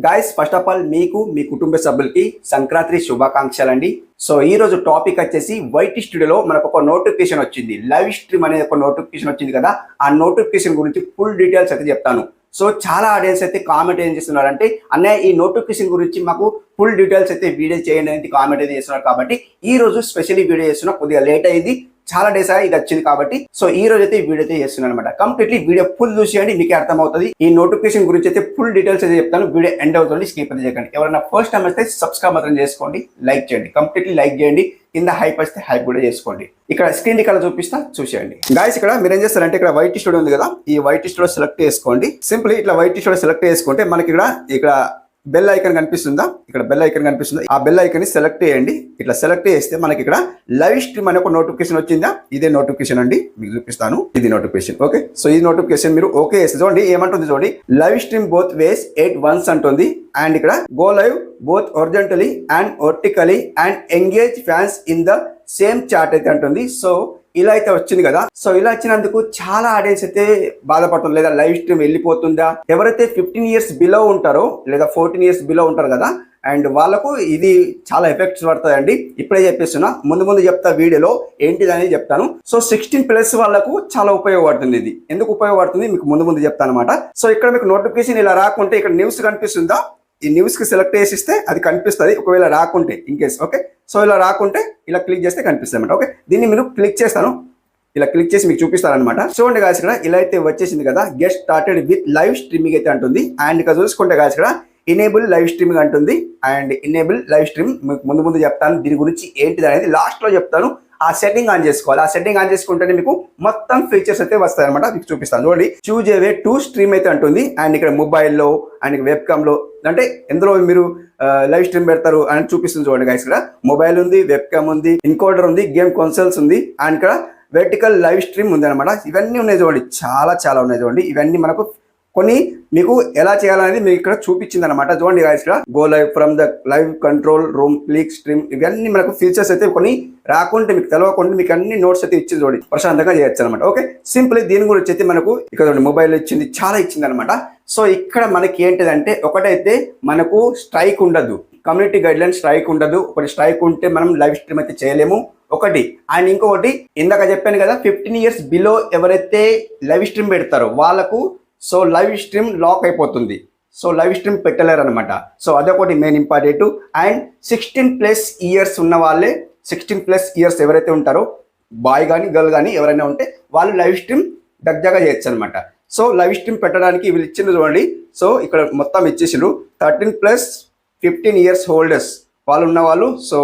Guys first of all మీకు మీ కుటుంబ సభ్యులకి సంక్రాంతి శుభాకాంక్షలు అండి. సో ఈ రోజు టాపిక్ వచ్చేసి వైట్ స్టూడియోలో మనకు ఒక నోటిఫికేషన్ వచ్చింది, లైవ్ స్ట్రీమ్ అనేది ఒక నోటిఫికేషన్ వచ్చింది కదా. ఆ నోటిఫికేషన్ గురించి ఫుల్ డీటెయిల్స్ అయితే చెప్తాను. సో చాలా ఆడియన్స్ అయితే కామెంట్ ఏం చేస్తున్నారంటే, అన్నయ్య ఈ నోటిఫికేషన్ గురించి మాకు ఫుల్ డీటెయిల్స్ అయితే వీడియో చేయండి అనేది కామెంట్ అయితే చేస్తున్నారు. కాబట్టి ఈ రోజు స్పెషల్లీ వీడియో చేస్తున్నా, కొద్దిగా లేట్ అయింది, చాలా డేస్ ఇది వచ్చింది కాబట్టి. సో ఈ రోజు అయితే వీడియో అయితే చేస్తున్నాను అనమాట. కంప్లీట్లీ వీడియో ఫుల్ చూసేయండి, మీకు అర్థమవుతుంది. ఈ నోటిఫికేషన్ గురించి అయితే ఫుల్ డీటెయిల్స్ అయితే చెప్తాను. వీడియో ఎండ్ అవుతుంది, స్కిప్ అయితే చేయకండి. ఎవరైనా ఫస్ట్ టైం అయితే సబ్స్క్రైబ్ మాత్రం చేసుకోండి, లైక్ చేయండి, కంప్లీట్లీ లైక్ చేయండి. కింద హైప్ వస్తే హైప్ కూడా చేసుకోండి. ఇక్కడ స్క్రీన్ ఇక్కడ చూపిస్తా, చూసేయండి. గాయస్ ఇక్కడ మీరు ఏం చేస్తారంటే, ఇక్కడ వైట్ స్టూడియో ఉంది కదా, ఈ వైట్ స్టూడియో సెలెక్ట్ చేసుకోండి. సింపుల్ ఇట్లా వైట్ స్టూడియో సెలెక్ట్ చేసుకుంటే మనకి ఇక్కడ బెల్ ఐకన్ కనిపిస్తుందా, ఇక్కడ బెల్ ఐకన్ కనిపిస్తుందా, ఆ బెల్ ఐకన్ ని సెలెక్ట్ చేయండి. ఇట్లా సెలెక్ట్ చేస్తే మనకి ఇక్కడ లైవ్ స్ట్రీమ్ అనే ఒక నోటిఫికేషన్ వచ్చిందా, ఇదే నోటిఫికేషన్ అండి, మీకు చూపిస్తాను. ఇది నోటిఫికేషన్. ఓకే, సో ఈ నోటిఫికేషన్ మీరు ఓకే చేస్తే చూడండి ఏమంటుంది చూడండి, live stream both ways 8 once అంటుంది. అండ్ ఇక్కడ go live both horizontally and vertically and engage fans in the same chat అయితే అంటుంది. సో ఇలా అయితే వచ్చింది కదా. సో ఇలా వచ్చినందుకు చాలా ఆడియన్స్ అయితే బాధపడుతుంది, లేదా లైవ్ స్ట్రీమ్ వెళ్ళిపోతుందా. ఎవరైతే 15 years బిలో ఉంటారో లేదా 14 years బిలో ఉంటారు కదా, అండ్ వాళ్ళకు ఇది చాలా ఎఫెక్ట్స్ పడుతుందండి. ఇప్పుడే చెప్పేస్తున్నా, ముందు చెప్తా వీడియోలో ఏంటిది అనేది చెప్తాను. సో 16+ వాళ్ళకు చాలా ఉపయోగపడుతుంది. ఇది ఎందుకు ఉపయోగపడుతుంది మీకు ముందు చెప్తాను అనమాట. సో ఇక్కడ మీకు నోటిఫికేషన్ ఇలా రాకుంటే ఇక్కడ న్యూస్ కనిపిస్తుందా, ఈ న్యూస్ కి సెలెక్ట్ చేసిస్తే అది కనిపిస్తుంది. ఒకవేళ రాకుంటే ఇన్ కేస్, ఓకే, సో ఇలా రాకుంటే ఇలా క్లిక్ చేస్తే కనిపిస్తుంది అనమాట. ఓకే, దీన్ని మీరు క్లిక్ చేస్తాను, ఇలా క్లిక్ చేసి మీకు చూపిస్తాను అనమాట. చూడండి గాయస్ ఇక్కడ ఇలా అయితే వచ్చేసింది కదా, get started with live streaming అయితే అంటుంది. అండ్ ఇక్కడ చూసుకుంటే గాయస్ ఇక్కడ ఎనేబుల్ లైవ్ స్ట్రీమింగ్ అంటుంది. అండ్ ఎనేబుల్ లైవ్ స్ట్రీమ్ మీకు ముందు చెప్తాను, దీని గురించి ఏంటిది అనేది లాస్ట్ లో చెప్తాను. ఆ సెట్టింగ్ ఆన్ చేసుకోవాలి. ఆ సెట్టింగ్ ఆన్ చేసుకుంటేనే మీకు మొత్తం ఫీచర్స్ అయితే వస్తాయి అనమాట. మీకు చూపిస్తాను చూడండి. Choose a way to stream అయితే అంటుంది. అండ్ ఇక్కడ మొబైల్లో అండ్ వెబ్ కామ్ లో, అంటే ఎందులో మీరు లైవ్ స్ట్రీమ్ పెడతారు అని చూపిస్తుంది చూడండి గైస్. ఇక్కడ మొబైల్ ఉంది, వెబ్ కామ్ ఉంది, ఎన్కోడర్ ఉంది, గేమ్ కన్సోల్స్ ఉంది, అండ్ ఇక్కడ వెర్టికల్ లైవ్ స్ట్రీమ్ ఉంది అనమాట. ఇవన్నీ ఉన్నాయి చూడండి, చాలా ఉన్నాయి చూడండి. ఇవన్నీ మనకు కొన్ని మీకు ఎలా చేయాలనేది మీకు ఇక్కడ చూపించింది అనమాట. చూడండి గైస్ ఇక్కడ go live from the live control room, click stream, ఇవన్నీ మనకు ఫీచర్స్ అయితే కొన్ని రాకుంటే మీకు తెలవకుండా మీకు అన్ని నోట్స్ అయితే ఇచ్చింది చూడండి, ప్రశాంతంగా చేయొచ్చు అనమాట. ఓకే, సింపుల్ దీని గురించి అయితే మనకు ఇక్కడ మొబైల్ ఇచ్చింది, చాలా ఇచ్చింది అనమాట. సో ఇక్కడ మనకి ఏంటిదంటే, ఒకటైతే మనకు స్ట్రైక్ ఉండదు, కమ్యూనిటీ గైడ్ లైన్ స్ట్రైక్ ఉండదు. ఒకటి స్ట్రైక్ ఉంటే మనం లైవ్ స్ట్రీమ్ అయితే చేయలేము ఒకటి. అండ్ ఇంకొకటి ఇందాక చెప్పాను కదా, 15 years బిలో ఎవరైతే లైవ్ స్ట్రీమ్ పెడతారో వాళ్ళకు సో లైవ్ స్ట్రీమ్ లాక్ అయిపోతుంది. సో లైవ్ స్ట్రీమ్ పెట్టలేరు అనమాట. సో అదొకటి మెయిన్ ఇంపార్టెంట్. అండ్ 16+ years ఉన్న వాళ్ళే, 16+ years ఎవరైతే ఉంటారో, బాయ్ కానీ గర్ల్ కానీ ఎవరైనా ఉంటే వాళ్ళు లైవ్ స్ట్రీమ్ దగ్గరగా చేయొచ్చు అనమాట. సో లైవ్ స్ట్రీమ్ పెట్టడానికి వీళ్ళు ఇచ్చింది చూడండి. సో ఇక్కడ మొత్తం ఇచ్చేసారు 13+ 15 years హోల్డర్స్ వాళ్ళు ఉన్న వాళ్ళు సో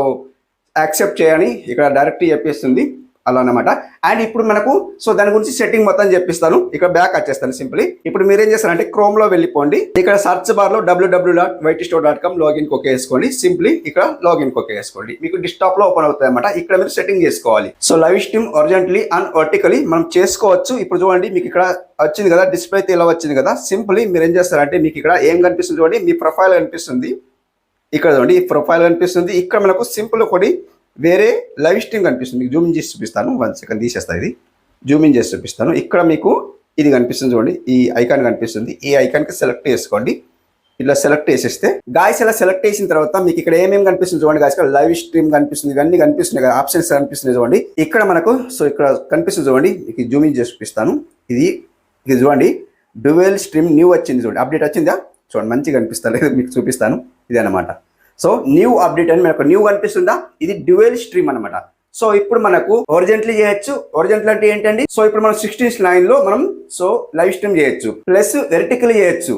యాక్సెప్ట్ చేయని ఇక్కడ డైరెక్ట్ చెప్పేస్తుంది అలా అనమాట. అండ్ ఇప్పుడు మనకు సో దాని గురించి సెట్టింగ్ మొత్తం చెప్పిస్తాను. ఇక్కడ బ్యాక్ వచ్చేస్తాను సింప్లీ. ఇప్పుడు మీరు ఏం చేస్తారంటే క్రోమ్ లో వెళ్ళిపోండి. ఇక్కడ సర్చ్ బార్ లో www.whitestore.com లాగిన్ కొకే వేసుకోండి. సింప్లీ ఇక్కడ లాగిన్ కొకే వేసుకోండి, మీకు డెస్క్టాప్ లో ఓపెన్ అవుతుంది అనమాట. ఇక్కడ మీరు సెట్టింగ్ చేసుకోవాలి. So live stream horizontally and vertically మనం చేసుకోవచ్చు. ఇప్పుడు చూడండి మీకు ఇక్కడ వచ్చింది కదా, డిస్ప్లే అయితే ఇలా వచ్చింది కదా. సింప్లీ మీరు ఏం చేస్తారంటే, మీకు ఇక్కడ ఏం కనిపిస్తుంది చూడండి, మీ ప్రొఫైల్ కనిపిస్తుంది. ఇక్కడ చూడండి ఈ ప్రొఫైల్ కనిపిస్తుంది. ఇక్కడ మనకు సింపుల్ ఒకటి వేరే లైవ్ స్ట్రీమ్ కనిపిస్తుంది. మీకు జూమ్ ఇన్ చేసి చూపిస్తాను, 1 second తీసేస్తా, ఇది జూమ్ ఇన్ చేసి చూపిస్తాను. ఇక్కడ మీకు ఇది కనిపిస్తుంది చూడండి, ఈ ఐకాన్ కనిపిస్తుంది. ఈ ఐకాన్కి సెలెక్ట్ చేసుకోండి. ఇలా సెలెక్ట్ చేసేస్తే గాయస్ ఇలా సెలెక్ట్ చేసిన తర్వాత మీకు ఇక్కడ ఏమేమి కనిపిస్తుంది చూడండి గాయస్. ఇక్కడ లైవ్ స్ట్రీమ్ కనిపిస్తుంది, ఇవన్నీ కనిపిస్తున్నాయి కదా, ఆప్షన్స్ కనిపిస్తున్నాయి చూడండి. ఇక్కడ మనకు సో ఇక్కడ కనిపిస్తుంది చూడండి, మీకు జూమ్ ఇన్ చేసి చూపిస్తాను. ఇది చూడండి, డ్యూయల్ స్ట్రీమ్ న్యూ వచ్చింది చూడండి, అప్డేట్ వచ్చిందా చూడండి, మంచిగా కనిపిస్తలేదు, మీకు చూపిస్తాను. ఇది అనమాట. సో న్యూ అప్డేట్ అని మనకు న్యూ కనిపిస్తుందా, ఇది డ్యూయల్ స్ట్రీమ్ అనమాట. సో ఇప్పుడు మనకు ఒరిజెంటలీ చేయొచ్చు. ఒరిజెంటల్ అంటే ఏంటండి, సో ఇప్పుడు మనం 16:9 లో మనం సో లైవ్ స్ట్రీమ్ చేయొచ్చు, ప్లస్ వెర్టికల్ చేయొచ్చు.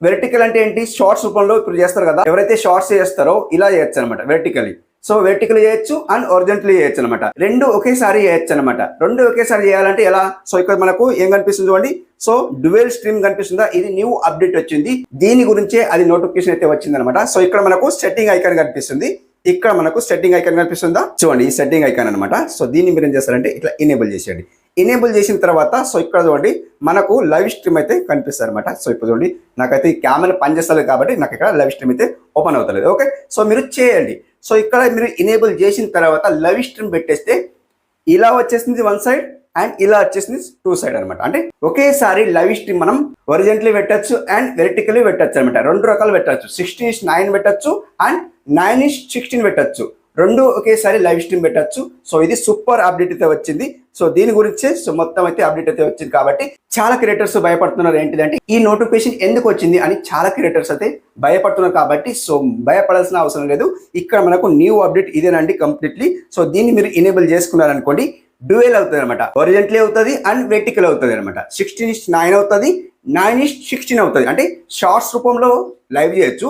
వెర్టికల్ అంటే ఏంటి, షార్ట్స్ రూపంలో ఇప్పుడు చేస్తారు కదా, ఎవరైతే షార్ట్స్ చేస్తారో ఇలా చేయొచ్చు అనమాట వెర్టికలీ. సో వెర్టికల్ చేయొచ్చు అండ్ ఒరిజెంటలీ చేయొచ్చు అనమాట. రెండు ఒకేసారి చేయొచ్చు అనమాట. రెండు ఒకేసారి చేయాలంటే ఎలా, సో ఇక్కడ మనకు ఏం కనిపిస్తుంది చూడండి, సో డ్యూయల్ స్ట్రీమ్ కనిపిస్తుందా, ఇది న్యూ అప్డేట్ వచ్చింది, దీని గురించే అది నోటిఫికేషన్ అయితే వచ్చింది అనమాట. సో ఇక్కడ మనకు సెట్టింగ్ ఐకాన్ కనిపిస్తుంది, ఇక్కడ మనకు సెట్టింగ్ ఐకాన్ కనిపిస్తుందా చూడండి, ఈ సెట్టింగ్ ఐకాన్ అనమాట. సో దీన్ని మీరు ఏం చేస్తారంటే ఇట్లా ఎనేబుల్ చేసేయండి. ఎనేబుల్ చేసిన తర్వాత సో ఇక్కడ చూడండి మనకు లైవ్ స్ట్రీమ్ అయితే కనిపిస్తుంది అనమాట. సో ఇప్పుడు చూడండి నాకైతే ఈ కెమెరా పనిచేస్తలేదు కాబట్టి నాకు ఇక్కడ లైవ్ స్ట్రీమ్ అయితే ఓపెన్ అవుతలేదు. ఓకే, సో మీరు చేయండి. సో ఇక్కడ మీరు ఎనేబుల్ చేసిన తర్వాత లైవ్ స్ట్రీమ్ పెట్టేస్తే ఇలా వచ్చేసింది 1 side, అండ్ ఇలా వచ్చేసింది 2 సైడ్ అనమాట. అంటే ఒకేసారి లైవ్ స్ట్రీమ్ మనం ఒరిజెంటలీ పెట్టచ్చు అండ్ వెర్టికల్లీ పెట్టచ్చు అనమాట. 2 రకాలు పెట్టచ్చు. 16:9 పెట్టచ్చు అండ్ 9:16 పెట్టచ్చు. 2 ఒకేసారి లైవ్ స్ట్రీమ్ పెట్టచ్చు. సో ఇది సూపర్ అప్డేట్ అయితే వచ్చింది. సో దీని గురించే మొత్తం అయితే అప్డేట్ అయితే వచ్చింది. కాబట్టి చాలా క్రియేటర్స్ భయపడుతున్నారు ఏంటిదంటే ఈ నోటిఫికేషన్ ఎందుకు వచ్చింది అని చాలా క్రియేటర్స్ అయితే భయపడుతున్నారు. కాబట్టి సో భయపడాల్సిన అవసరం లేదు. ఇక్కడ మనకు న్యూ అప్డేట్ ఇదేనండి కంప్లీట్లీ. సో దీన్ని మీరు ఎనేబుల్ చేసుకున్నారనుకోండి, డ్యూయల్ అవుతుంది అనమాట. ఒరిజెంటలీ అవుతుంది అండ్ వెర్టికల్ అవుతుంది అనమాట. 16:9 అవుతుంది, 9:16 అవుతుంది. అంటే షార్ట్స్ రూపంలో లైవ్ చేయొచ్చు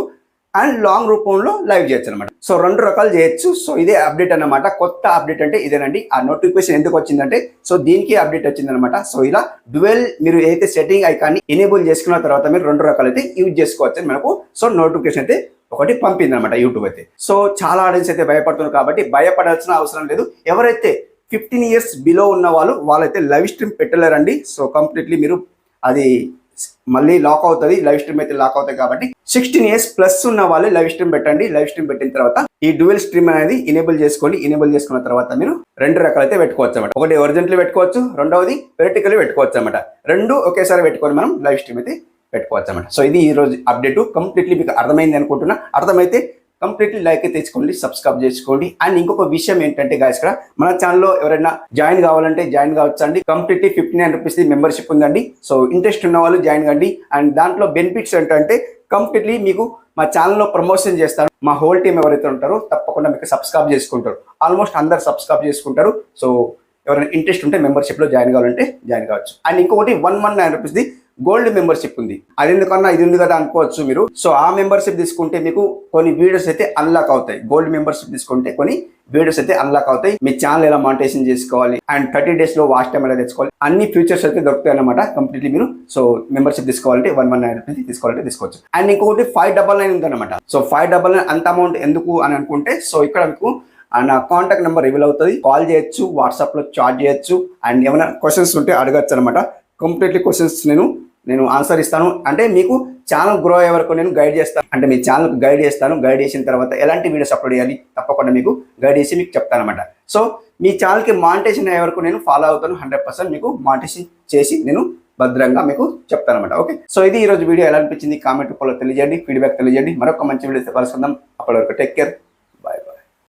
అండ్ లాంగ్ రూపంలో లైవ్ చేయొచ్చు అనమాట. సో 2 రకాలు చేయొచ్చు. సో ఇదే అప్డేట్ అన్నమాట. కొత్త అప్డేట్ అంటే ఇదేనండి. ఆ నోటిఫికేషన్ ఎందుకు వచ్చిందంటే సో దీనికి అప్డేట్ వచ్చింది అనమాట. సో ఇలా డ్యూయల్ మీరు ఏదైతే సెట్టింగ్ ఐకాన్ని ఎనేబుల్ చేసుకున్న తర్వాత మీరు 2 రకాలు అయితే యూజ్ చేసుకోవచ్చు అని మనకు సో నోటిఫికేషన్ అయితే ఒకటి పంపింది అనమాట యూట్యూబ్ అయితే. సో చాలా ఆడియన్స్ అయితే భయపడుతున్నారు. కాబట్టి భయపడాల్సిన అవసరం లేదు. ఎవరైతే 15 years బిలో ఉన్న వాళ్ళైతే లైవ్ స్ట్రీమ్ పెట్టలేరండి. సో కంప్లీట్లీ మీరు అది మళ్ళీ లాక్ అవుతుంది. లైవ్ స్ట్రీమ్ అయితే లాక్ అవుతాయి. కాబట్టి 16 years ప్లస్ ఉన్న వాళ్ళు లైవ్ స్ట్రీమ్ పెట్టండి. లైవ్ స్ట్రీమ్ పెట్టిన తర్వాత ఈ డ్యూయల్ స్ట్రీమ్ అనేది ఎనేబుల్ చేసుకోండి. ఎనేబుల్ చేసుకున్న తర్వాత మీరు 2 రకాలు అయితే పెట్టుకోవచ్చు అనమాట. ఒకటి ఒరిజినల్ పెట్టుకోవచ్చు, రెండవది వెర్టికల్ పెట్టుకోవచ్చు అనమాట. 2 ఒకేసారి పెట్టుకొని మనం లైవ్ స్ట్రీమ్ అయితే పెట్టుకోవచ్చు అనమాట. సో ఇది ఈ రోజు అప్డేట్. కంప్లీట్లీ మీకు అర్థమైంది అనుకుంటున్నా. అర్థమైతే కంప్లీట్లీ లైక్ అయితే తెచ్చుకోండి, సబ్స్క్రైబ్ చేసుకోండి. అండ్ ఇంకొక విషయం ఏంటంటే గాయస్, ఇక్కడ మన ఛానల్లో ఎవరైనా జాయిన్ కావాలంటే జాయిన్ కావచ్చు అండి. కంప్లీట్లీ 59 రూపీస్ మెంబర్షిప్ ఉందండి. సో ఇంట్రెస్ట్ ఉన్న వాళ్ళు జాయిన్ కండి. అండ్ దాంట్లో బెనిఫిట్స్ ఏంటంటే కంప్లీట్లీ మీకు మా ఛానల్లో ప్రమోషన్ చేస్తారు. మా హోల్ టీం ఎవరైతే ఉంటారో తప్పకుండా మీకు సబ్స్క్రైబ్ చేసుకుంటారు. ఆల్మోస్ట్ అందరు సబ్స్క్రైబ్ చేసుకుంటారు. సో ఎవరైనా ఇంట్రెస్ట్ ఉంటే మెంబర్షిప్లో జాయిన్ కావాలంటే జాయిన్ కావచ్చు. అండ్ ఇంకొకటి 119 రూపీస్ది గోల్డ్ మెంబర్షిప్ ఉంది. అది ఎందుకన్నా ఇది ఉంది కదా అనుకోవచ్చు మీరు. సో ఆ మెంబర్షిప్ తీసుకుంటే మీకు కొన్ని వీడియోస్ అయితే అన్లాక్ అవుతాయి. గోల్డ్ మెంబర్షిప్ తీసుకుంటే కొన్ని వీడియోస్ అయితే అన్లాక్ అవుతాయి. మీ ఛానల్ ఎలా మానిటైజేషన్ చేసుకోవాలి అండ్ 30 days లో వాచ్ టైం ఎలా తెచ్చుకోవాలి, అన్ని ఫీచర్స్ అయితే దొరుకుతాయి అనమాట. కంప్లీట్లీ మీరు సో మెంబర్షిప్ తీసుకోవాలంటే 119 రూపీస్ తీసుకోవాలంటే తీసుకోవచ్చు. అండ్ ఇంకొకటి 599 ఉంది అనమాట. సో 599 అంత అమౌంట్ ఎందుకు అని అనుకుంటే సో ఇక్కడ మీకు నా కాంటాక్ట్ నెంబర్ రివీల్ అవుతుంది. కాల్ చేయొచ్చు, వాట్సాప్లో చాట్ చేయొచ్చు. అండ్ ఏమైనా క్వశ్చన్స్ ఉంటే అడగచ్చు అనమాట. కంప్లీట్లీ క్వశ్చన్స్ నేను ఆన్సర్ ఇస్తాను. అంటే మీకు ఛానల్ గ్రో అయ్యే వరకు నేను గైడ్ చేస్తాను. అంటే మీ ఛానల్కి గైడ్ చేస్తాను. గైడ్ చేసిన తర్వాత ఎలాంటి వీడియోస్ అప్లోడ్ చేయాలి తప్పకుండా మీకు గైడ్ చేసి మీకు చెప్తాను అనమాట. సో మీ ఛానల్కి మానిటైజేషన్ అయ్యే వరకు నేను ఫాలో అవుతాను. 100% మీకు మానిటైజేషన్ చేసి నేను భద్రంగా మీకు చెప్తాను అనమాట. ఓకే, సో ఇది ఈరోజు వీడియో ఎలా అనిపించింది కామెంట్ రూపంలో తెలియజేయండి. ఫీడ్బ్యాక్ తెలియజేయండి. మరొక మంచి వీడియో కలుసుకుందాం. అప్పటి వరకు టేక్ కేర్.